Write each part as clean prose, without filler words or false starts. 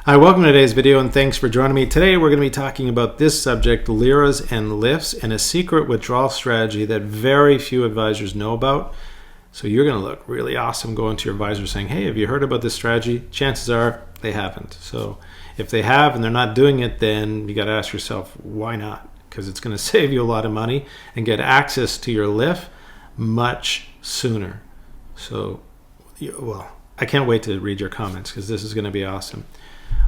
Hi, welcome to today's video and thanks for joining me. Today we're going to be talking about this subject, liras and LIFs, and a secret withdrawal strategy that very few advisors know about. So you're going to look really awesome going to your advisor saying, hey, have you heard about this strategy? Chances are they haven't. So if they have and they're not doing it, then you got to ask yourself, why not? Because it's going to save you a lot of money and get access to your LIF much sooner. So, well, I can't wait to read your comments because this is going to be awesome.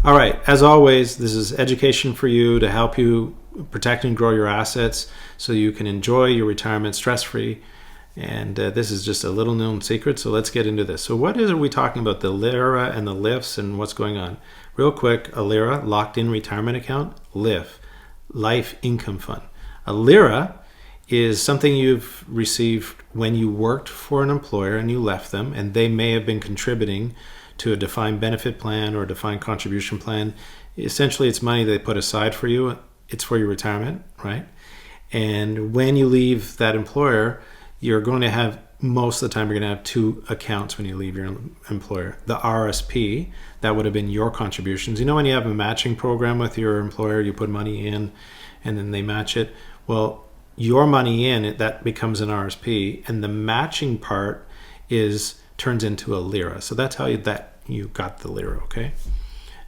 All right, as always, this is education for you to help you protect and grow your assets so you can enjoy your retirement stress-free. And this is just a little known secret, so let's get into this. So what are we talking about, the LIRA and the LIFs and what's going on? Real quick, a LIRA, locked-in retirement account, LIF, life income fund. A LIRA is something you've received when you worked for an employer and you left them, and they may have been contributing to a defined benefit plan or a defined contribution plan. Essentially, it's money they put aside for you. It's for your retirement, right? And when you leave that employer, you're going to have, most of the time, you're going to have two accounts when you leave your employer. The RRSP, that would have been your contributions. You know when you have a matching program with your employer, you put money in and then they match it? Well, your money in, that becomes an RRSP, and the matching part turns into a LIRA. So that's how you got the LIRA, okay?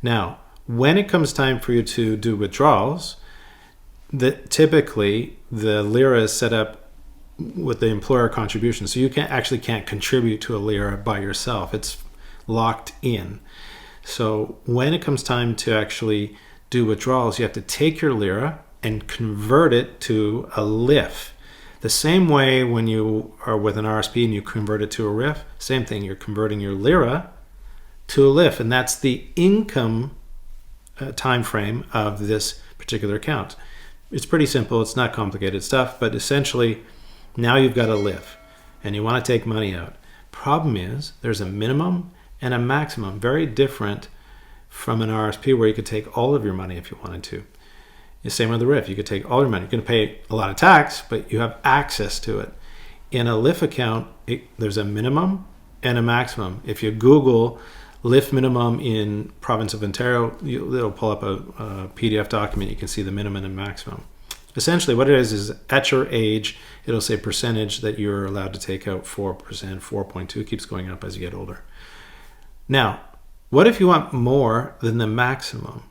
Now, when it comes time for you to do withdrawals, typically the LIRA is set up with the employer contribution. So you can't contribute to a LIRA by yourself. It's locked in. So when it comes time to actually do withdrawals, you have to take your LIRA and convert it to a LIF. The same way when you are with an RSP and you convert it to a RIF, same thing, you're converting your LIRA to a LIF, and that's the income time frame of this particular account. It's pretty simple, it's not complicated stuff, but essentially now you've got a LIF and you want to take money out. Problem is there's a minimum and a maximum, very different from an RSP where you could take all of your money if you wanted to. The same with the RRIF. You could take all your money. You're going to pay a lot of tax, but you have access to it. In a LIF account, there's a minimum and a maximum. If you Google LIF minimum in province of Ontario, it'll pull up a PDF document. You can see the minimum and maximum. Essentially, what it is at your age, it'll say percentage that you're allowed to take out, 4%, 4.2, keeps going up as you get older. Now, what if you want more than the maximum?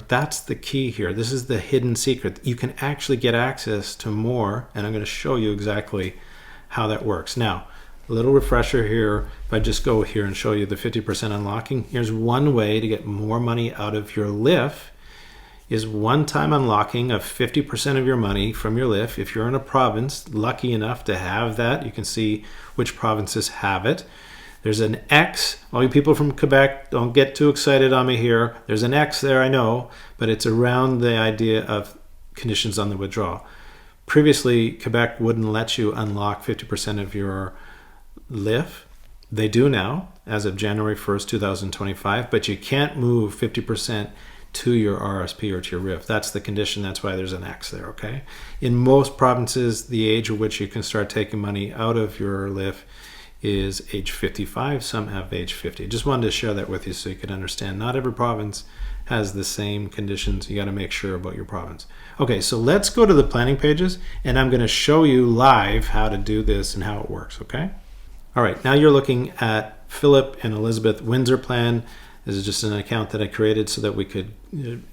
That's the key here. This is the hidden secret. You can actually get access to more, and I'm going to show you exactly how that works. Now, a little refresher here. If I just go here and show you the 50% unlocking, here's one way to get more money out of your LIF is one-time unlocking of 50% of your money from your LIF. If you're in a province lucky enough to have that, you can see which provinces have it. There's an X. All you people from Quebec, don't get too excited on me here. There's an X there, I know, but it's around the idea of conditions on the withdrawal. Previously, Quebec wouldn't let you unlock 50% of your LIF. They do now, as of January 1st, 2025, but you can't move 50% to your RSP or to your RRIF. That's the condition. That's why there's an X there, okay? In most provinces, the age at which you can start taking money out of your LIF is age 55. Some have age 50. Just wanted to share that with you so you could understand. Not every province has the same conditions. You got to make sure about your province. Okay, so let's go to the planning pages, and I'm going to show you live how to do this and how it works, okay? All right, now you're looking at Philip and Elizabeth Windsor plan. This is just an account that I created so that we could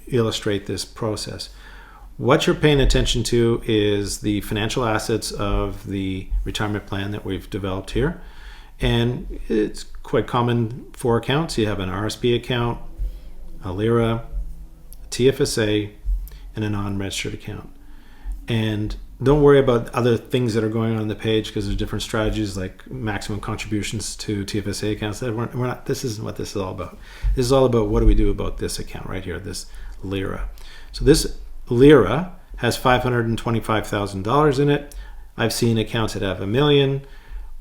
illustrate this process. What you're paying attention to is the financial assets of the retirement plan that we've developed here. And it's quite common for accounts. You have an RSP account, a LIRA, a TFSA, and a non-registered account. And don't worry about other things that are going on the page because there's different strategies like maximum contributions to TFSA accounts. This isn't what this is all about. This is all about what do we do about this account right here, this LIRA. So this LIRA has $525,000 in it. I've seen accounts that have $1 million,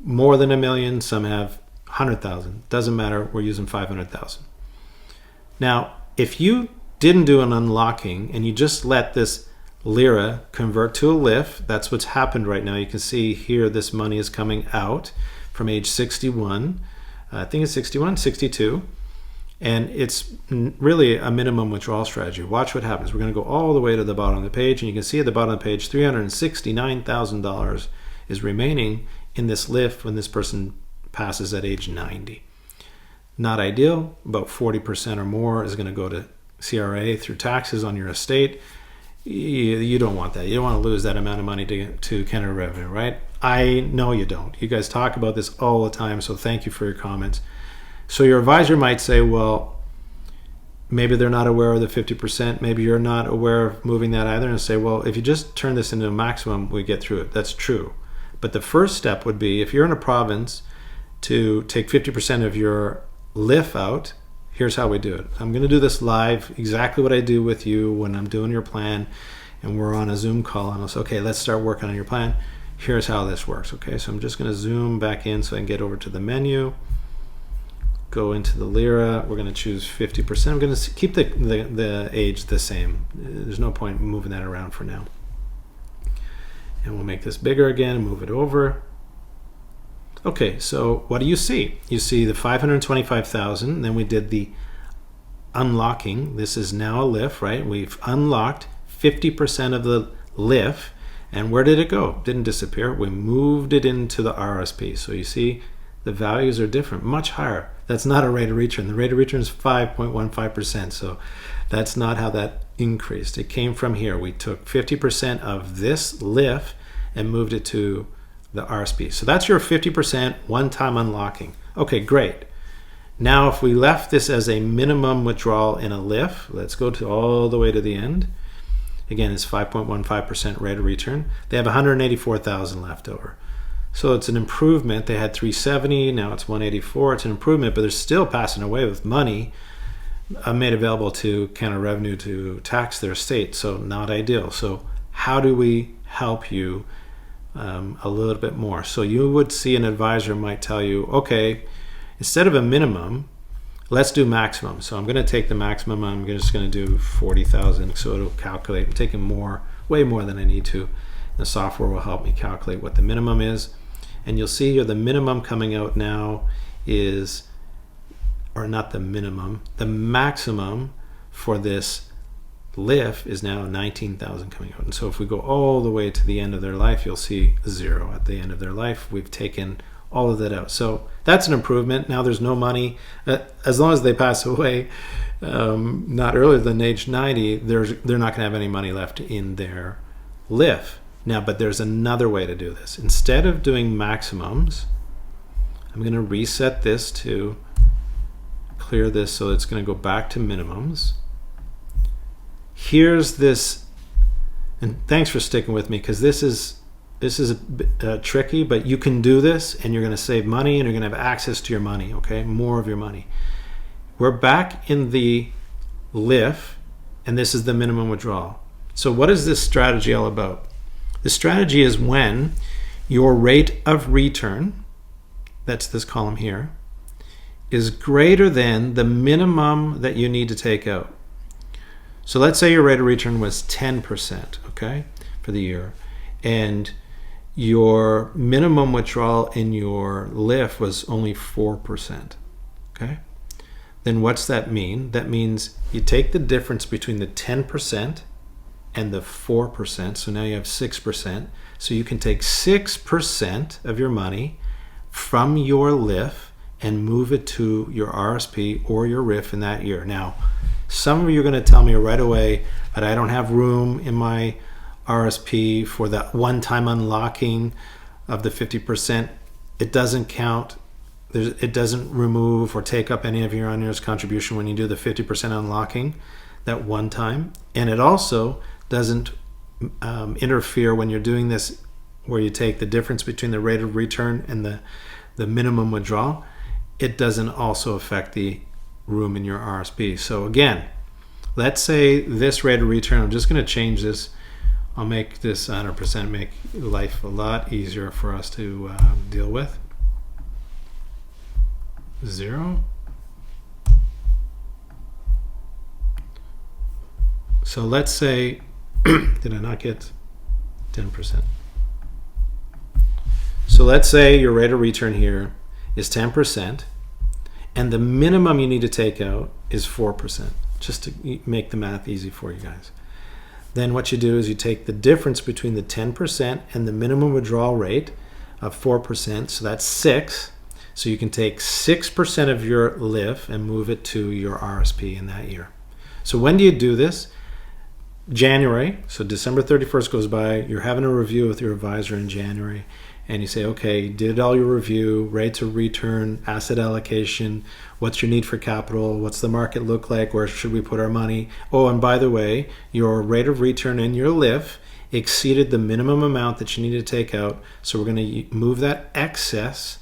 more than $1 million, some have 100,000. Doesn't matter, we're using 500,000. Now, if you didn't do an unlocking and you just let this LIRA convert to a LIF, that's what's happened right now. You can see here this money is coming out from age 61. I think it's 61, 62. And it's really a minimum withdrawal strategy. Watch what happens. We're going to go all the way to the bottom of the page, and you can see at the bottom of the page, $369,000 is remaining in this LIF when this person passes at age 90. Not ideal. About 40% or more is going to go to CRA through taxes on your estate. You don't want that. You don't want to lose that amount of money to Canada Revenue, right? I know you don't. You guys talk about this all the time, so thank you for your comments. So your advisor might say, well, maybe they're not aware of the 50%. Maybe you're not aware of moving that either, and say, well, if you just turn this into a maximum, we get through it. That's true. But the first step would be, if you're in a province, to take 50% of your LIF out. Here's how we do it. I'm going to do this live, exactly what I do with you when I'm doing your plan, and we're on a Zoom call, and I'll say, okay, let's start working on your plan. Here's how this works. Okay, so I'm just going to zoom back in so I can get over to the menu. Go into the lira. We're going to choose 50%. I'm going to keep the age the same. There's no point moving that around for now. And we'll make this bigger again, move it over. Okay, so what do you see? You see the 525,000. Then we did the unlocking. This is now a LIF, right? We've unlocked 50% of the LIF. And where did it go? Didn't disappear. We moved it into the RRSP. So you see the values are different, much higher. That's not a rate of return. The rate of return is 5.15%. So that's not how that increased. It came from here. We took 50% of this LIF and moved it to the RSP. So that's your 50% one-time unlocking. Okay, great. Now if we left this as a minimum withdrawal in a LIF, let's go to all the way to the end. Again, it's 5.15% rate of return. They have 184,000 left over. So it's an improvement. They had 370, now it's 184. It's an improvement, but they're still passing away with money made available to Canada Revenue to tax their estate. So not ideal. So how do we help you a little bit more? So you would see an advisor might tell you, okay, instead of a minimum, let's do maximum. So I'm going to take the maximum. I'm just going to do 40,000. So it'll calculate. I'm taking more, way more than I need to. The software will help me calculate what the minimum is. And you'll see here the minimum coming out now is, or not the minimum, the maximum for this LIF is now 19,000 coming out. And so if we go all the way to the end of their life, you'll see 0 at the end of their life. We've taken all of that out. So that's an improvement. Now there's no money. As long as they pass away, not earlier than age 90, they're not going to have any money left in their LIF. Now, but there's another way to do this. Instead of doing maximums, I'm going to reset this to clear this so it's going to go back to minimums. Here's this, and thanks for sticking with me, because this is a bit tricky, but you can do this and you're going to save money and you're going to have access to your money, okay? More of your money. We're back in the LIF, and this is the minimum withdrawal. So what is this strategy all about? The strategy is when your rate of return, that's this column here, is greater than the minimum that you need to take out. So let's say your rate of return was 10%, okay, for the year, and your minimum withdrawal in your LIF was only 4%, okay? Then what's that mean? That means you take the difference between the 10% and the 4%, so now you have 6%. So you can take 6% of your money from your LIF and move it to your RSP or your RIF in that year. Now, some of you are going to tell me right away that I don't have room in my RSP for that one-time unlocking of the 50%. It doesn't count. It doesn't remove or take up any of your unused contribution when you do the 50% unlocking that one time. And it also doesn't interfere when you're doing this where you take the difference between the rate of return and the minimum withdrawal. It doesn't also affect the room in your RSP. So again, let's say this rate of return, I'm just going to change this. I'll make this 100%, make life a lot easier for us to deal with. 0. So let's say, did I not get 10%? So let's say your rate of return here is 10%, and the minimum you need to take out is 4%, just to make the math easy for you guys. Then what you do is you take the difference between the 10% and the minimum withdrawal rate of 4%, so that's 6. So you can take 6% of your LIF and move it to your RSP in that year. So when do you do this? January, so December 31st goes by, you're having a review with your advisor in January, and you say, okay, you did all your review, rates of return, asset allocation, what's your need for capital, what's the market look like, where should we put our money? Oh, and by the way, your rate of return in your LIF exceeded the minimum amount that you need to take out, so we're going to move that excess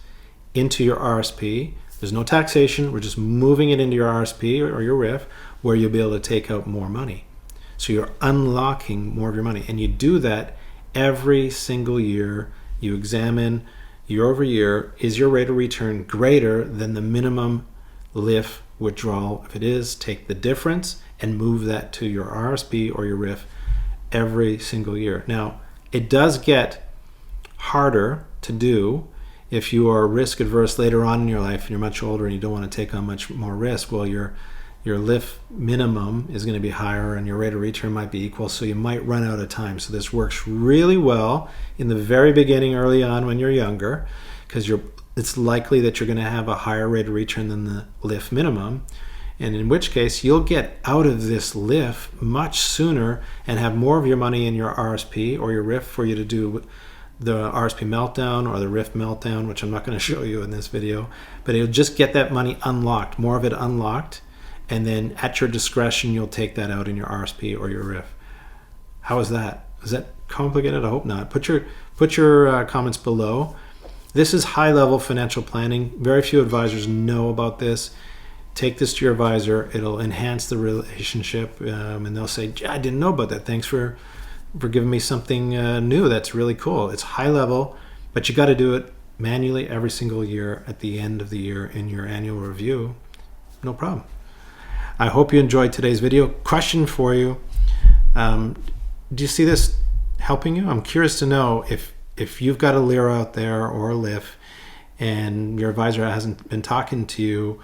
into your RSP. There's no taxation, we're just moving it into your RSP or your RIF, where you'll be able to take out more money. So you're unlocking more of your money, and you do that every single year. You examine year over year, is your rate of return greater than the minimum LIF withdrawal? If it is, take the difference and move that to your RSP or your RIF every single year. Now, it does get harder to do if you are risk adverse later on in your life and you're much older and you don't want to take on much more risk. Well, your LIF minimum is going to be higher and your rate of return might be equal, so you might run out of time. So this works really well in the very beginning, early on when you're younger, because it's likely that you're going to have a higher rate of return than the LIF minimum, and in which case you'll get out of this LIF much sooner and have more of your money in your RSP or your RIF for you to do the RSP meltdown or the RIF meltdown, which I'm not going to show you in this video, but it'll just get that money unlocked, more of it unlocked, and then at your discretion you'll take that out in your RSP or your RIF. How is that? Is that complicated? I hope not. Put your comments below. This is high-level financial planning. Very few advisors know about this. Take this to your advisor. It'll enhance the relationship, and they'll say, I didn't know about that. Thanks for giving me something new. That's really cool. It's high level, but you got to do it manually every single year at the end of the year in your annual review. No problem. I hope you enjoyed today's video. Question for you. Do you see this helping you? I'm curious to know if you've got a LIRA out there or a LIF and your advisor hasn't been talking to you.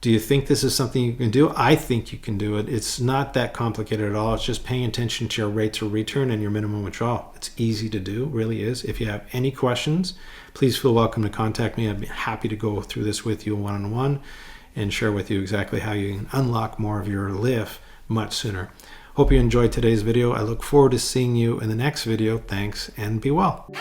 Do you think this is something you can do? I think you can do it. It's not that complicated at all. It's just paying attention to your rates of return and your minimum withdrawal. It's easy to do, really is. If you have any questions, please feel welcome to contact me. I'd be happy to go through this with you one-on-one and share with you exactly how you can unlock more of your LIF much sooner. Hope you enjoyed today's video. I look forward to seeing you in the next video. Thanks and be well.